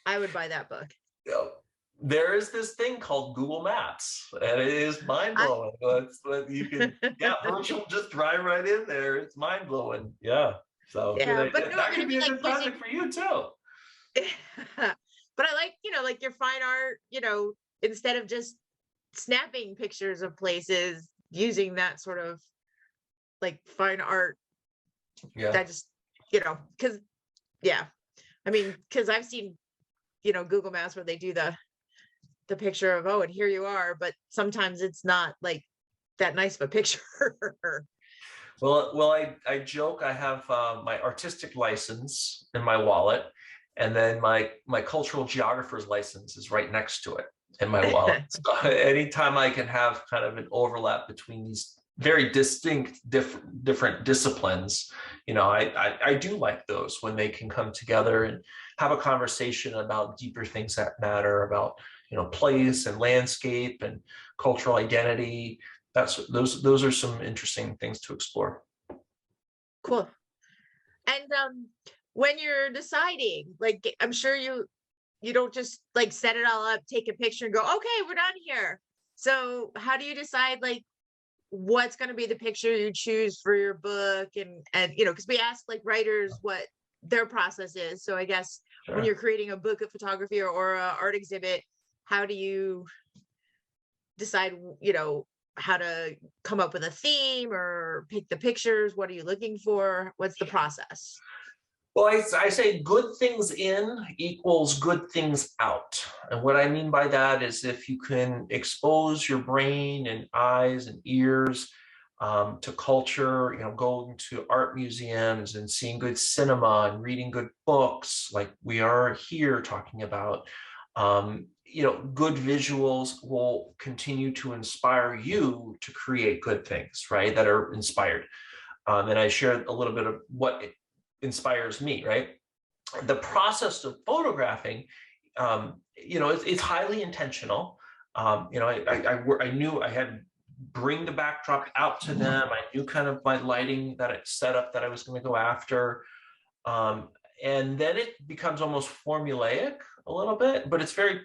I would buy that book. There is this thing called Google Maps, and it is mind-blowing. You can, virtual, just drive right in there. It's mind-blowing. Yeah. So yeah, but that could be a good project for you too. But I like your fine art, instead of just snapping pictures of places, using that sort of like fine art. Yeah. That just, because I've seen, Google Maps where they do the picture of, and here you are, but sometimes it's not like that nice of a picture. Well, I joke I have my artistic license in my wallet, and then my cultural geographer's license is right next to it in my wallet. So anytime I can have kind of an overlap between these very distinct, different disciplines, I do like those when they can come together and have a conversation about deeper things that matter, about place and landscape and cultural identity. Those are some interesting things to explore. Cool. And when you're deciding, like, I'm sure you don't just like set it all up, take a picture and go, okay, we're done here. So how do you decide like what's going to be the picture you choose for your book? And because we ask like writers what their process is. So I guess Sure. when you're creating a book of photography or a art exhibit, how do you decide, how to come up with a theme or pick the pictures? What are you looking for? What's the process? Well, I say good things in equals good things out. And what I mean by that is if you can expose your brain and eyes and ears to culture, going to art museums and seeing good cinema and reading good books like we are here talking about, good visuals will continue to inspire you to create good things, right? That are inspired. And I shared a little bit of what inspires me, right? The process of photographing, it's highly intentional. I knew I had to bring the backdrop out to them. I knew kind of my lighting that it set up that I was going to go after. And then it becomes almost formulaic a little bit, but it's very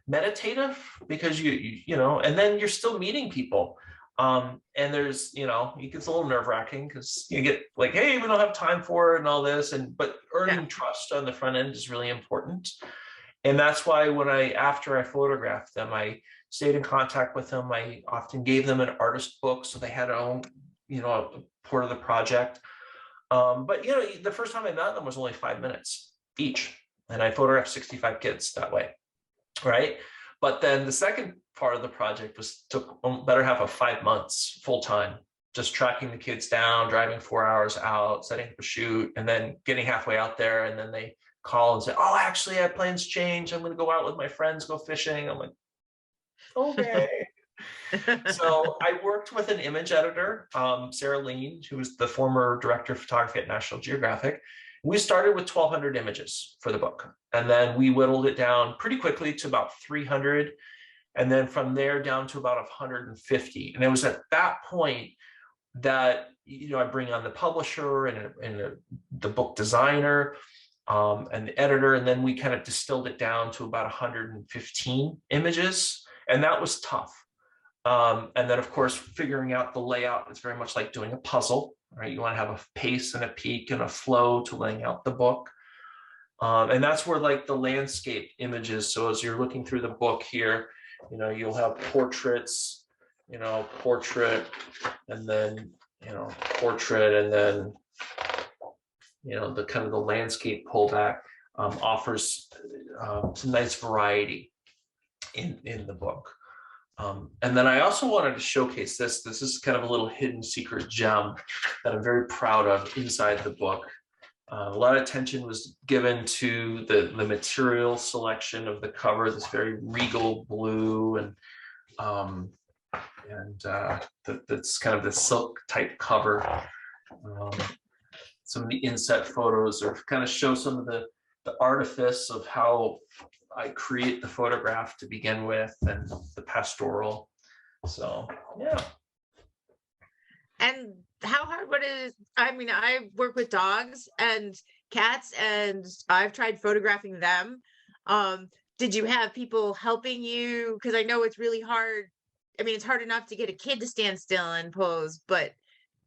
meditative because and then you're still meeting people. And there's, it gets a little nerve-wracking because you get like, hey, we don't have time for it and all this. But earning trust on the front end is really important. And that's why after I photographed them, I stayed in contact with them. I often gave them an artist book so they had their own, a part of the project. But the first time I met them was only 5 minutes each. And I photographed 65 kids that way. Right. But then the second part of the project took better half of 5 months full time, just tracking the kids down, driving 4 hours out, setting up a shoot, and then getting halfway out there. And then they call and say, oh, actually, I have plans changed. I'm going to go out with my friends, go fishing. I'm like, okay. So I worked with an image editor, Sarah Lean, who was the former director of photography at National Geographic. We started with 1,200 images for the book, and then we whittled it down pretty quickly to about 300, and then from there down to about 150. And it was at that point that I bring on the publisher and the book designer and the editor, and then we kind of distilled it down to about 115 images, and that was tough. And then, of course, figuring out the layout is very much like doing a puzzle, right? You want to have a pace and a peak and a flow to laying out the book. And that's where like the landscape images. So as you're looking through the book here, you'll have portraits, portrait, and then, portrait, and then, the kind of the landscape pullback offers some nice variety in the book. And then I also wanted to showcase this. This is kind of a little hidden secret gem that I'm very proud of inside the book. A lot of attention was given to the material selection of the cover, this very regal blue, and that's kind of the silk type cover. Some of the inset photos are kind of show some of the artifice of how I create the photograph to begin with, and the pastoral. So, yeah. And how hard I work with dogs and cats, and I've tried photographing them. Did you have people helping you? Because I know it's really hard. I mean, it's hard enough to get a kid to stand still and pose, but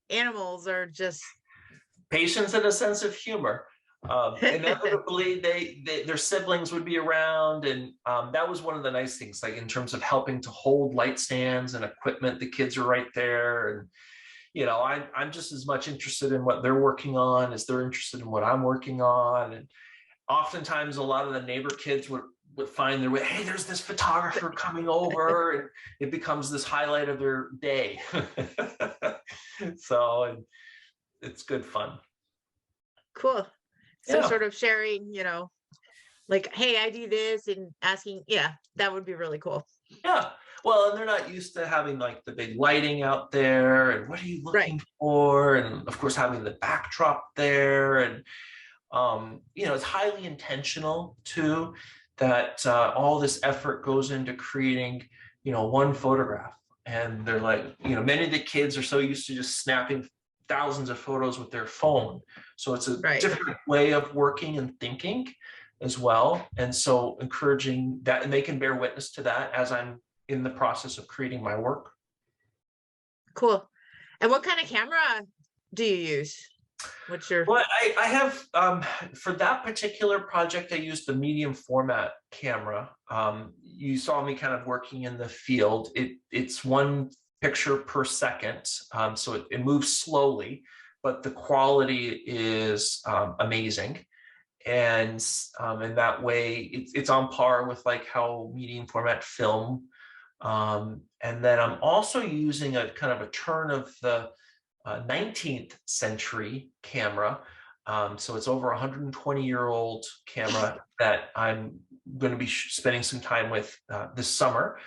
animals are just... Patience and a sense of humor. Inevitably, their siblings would be around, and that was one of the nice things, like in terms of helping to hold light stands and equipment. The kids are right there, and I'm just as much interested in what they're working on as they're interested in what I'm working on. And oftentimes, a lot of the neighbor kids would find their way. Hey, there's this photographer coming over, and it becomes this highlight of their day. So, and it's good fun. Cool. So Yeah. sort of sharing, like, hey, I do this, and asking, that would be really cool. Yeah. Well, and they're not used to having like the big lighting out there, and what are you looking for? And of course, having the backdrop there, and it's highly intentional too, that all this effort goes into creating, one photograph. And they're like, many of the kids are so used to just snapping thousands of photos with their phone. So it's a different way of working and thinking as well. And so encouraging that, and they can bear witness to that as I'm in the process of creating my work. Cool. And what kind of camera do you use? What's your... Well, I have, for that particular project, I used the medium format camera. You saw me kind of working in the field. It's 1 picture per second. So it moves slowly, but the quality is amazing. And in that way, it's on par with like how medium format film. And then I'm also using a kind of a turn of the 19th century camera. So it's over 120-year-old camera that I'm going to be spending some time with this summer,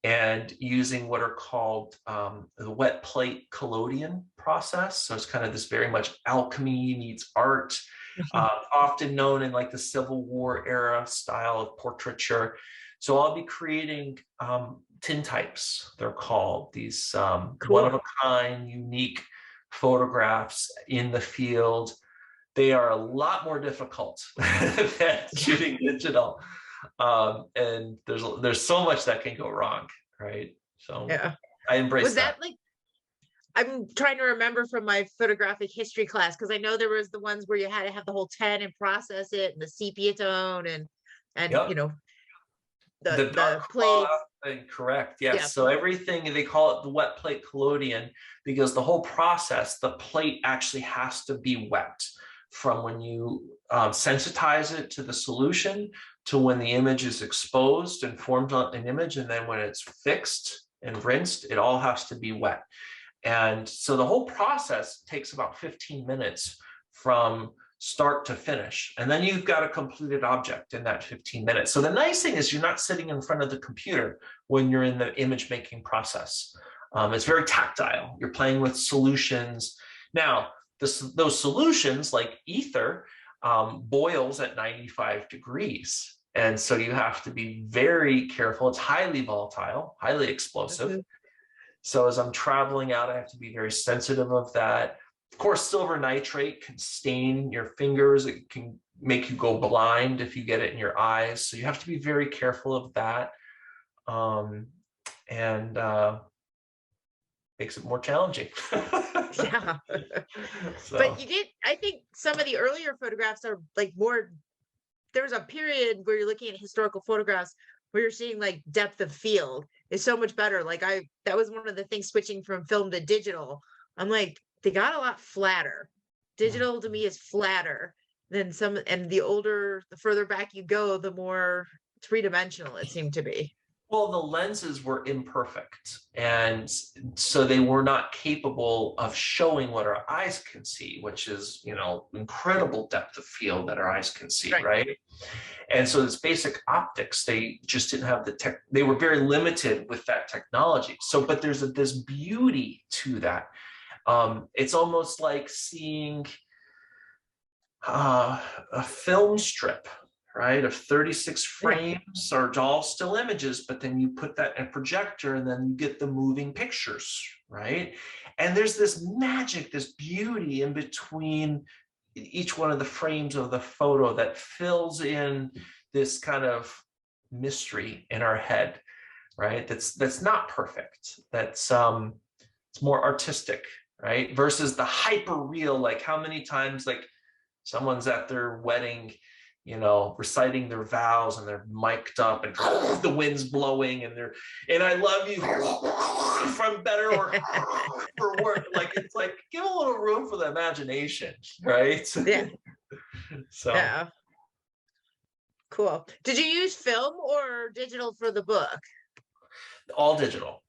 and using what are called the wet plate collodion process. So it's kind of this very much alchemy meets art, often known in like the Civil War era style of portraiture. So I'll be creating tintypes, they're called, these one-of-a-kind, unique photographs in the field. They are a lot more difficult than shooting digital, and there's so much that can go wrong, right? So yeah, I embrace was that. Like, I'm trying to remember from my photographic history class, because I know there was the ones where you had to have the whole 10 and process it, and the sepia tone, and the plates. Correct. Yes. Yeah. So everything, they call it the wet plate collodion, because the whole process, the plate actually has to be wet from when you sensitize it to the solution to when the image is exposed and formed on an image. And then when it's fixed and rinsed, it all has to be wet. And so the whole process takes about 15 minutes from start to finish. And then you've got a completed object in that 15 minutes. So the nice thing is you're not sitting in front of the computer when you're in the image making process. It's very tactile. You're playing with solutions. Now, those solutions like ether boils at 95 degrees. And so you have to be very careful. It's highly volatile, highly explosive. Mm-hmm. So as I'm traveling out, I have to be very sensitive of that. Of course, silver nitrate can stain your fingers. It can make you go blind if you get it in your eyes. So you have to be very careful of that. And makes it more challenging. Yeah. But you did, I think some of the earlier photographs are like more, there was a period where you're looking at historical photographs where you're seeing like depth of field is so much better. Like that was one of the things switching from film to digital. I'm like, they got a lot flatter. Digital to me is flatter than some, and the further back you go, the more three-dimensional it seemed to be. Well, the lenses were imperfect, and so they were not capable of showing what our eyes can see, which is, incredible depth of field that our eyes can see, right? And so this basic optics, they just didn't have they were very limited with that technology. So, but there's this beauty to that. It's almost like seeing a film strip, right, of 36 frames are all still images, but then you put that in a projector and then you get the moving pictures, right? And there's this magic, this beauty in between each one of the frames of the photo that fills in this kind of mystery in our head, right? That's not perfect. That's it's more artistic, right? Versus the hyper real, like how many times like someone's at their wedding, reciting their vows and they're mic'd up and the wind's blowing and I love you from better or for work. Like, it's like, give a little room for the imagination, right? Yeah. So. Yeah. Cool. Did you use film or digital for the book? All digital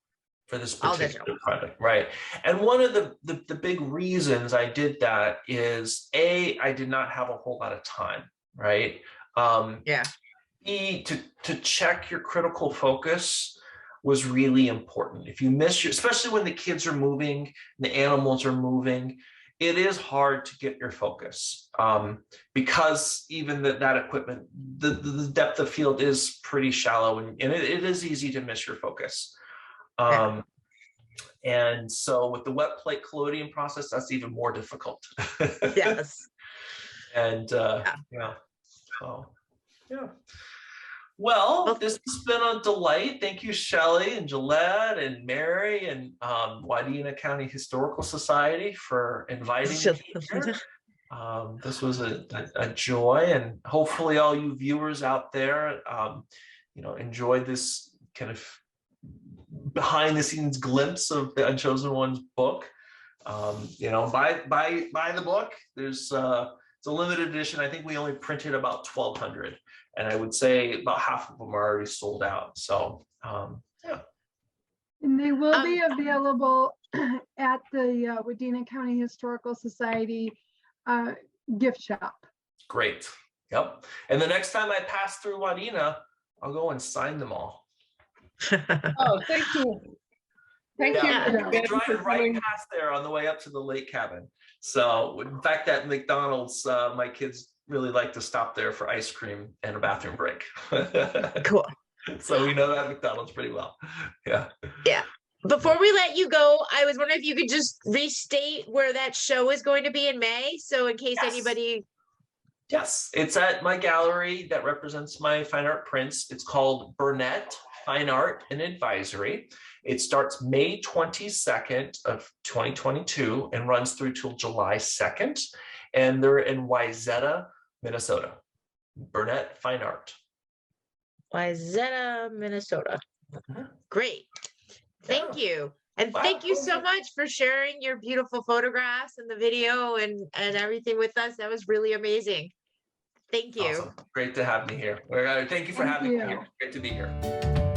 for this particular project, right? And one of the big reasons I did that is I did not have a whole lot of time, right? B, to check your critical focus. was really important. If you miss especially when the kids are moving, the animals are moving, it is hard to get your focus because even that equipment, the depth of field is pretty shallow, and it is easy to miss your focus. And so with the wet plate collodion process, that's even more difficult. Yes. And yeah. So yeah. Well, this has been a delight. Thank you, Shelley and Gillette and Mary and Wadena County Historical Society for inviting me here. This was a joy, and hopefully all you viewers out there, enjoyed this kind of behind the scenes glimpse of the Unchosen Ones book. Buy the book. There's it's a limited edition. I think we only printed about 1,200. And I would say about half of them are already sold out. So, yeah. And they will be available at the Wadena County Historical Society gift shop. Great. Yep. And the next time I pass through Wadena, I'll go and sign them all. Oh, thank you. Thank you. We're driving right past there on the way up to the lake cabin. So, in fact, at McDonald's, my kids really like to stop there for ice cream and a bathroom break. Cool. So we know that McDonald's pretty well. Yeah. Yeah. Before we let you go, I was wondering if you could just restate where that show is going to be in May. So in case anybody. Yes, it's at my gallery that represents my fine art prints. It's called Burnett Fine Art and Advisory. It starts May 22nd of 2022 and runs through till July 2nd. And they're in Wadena, Minnesota. Burnett Fine Art. Wadena, Minnesota. Great. Thank you. And thank you so much for sharing your beautiful photographs and the video and everything with us. That was really amazing. Thank you. Awesome. Great to have me here. Thank you for having me here. Great to be here.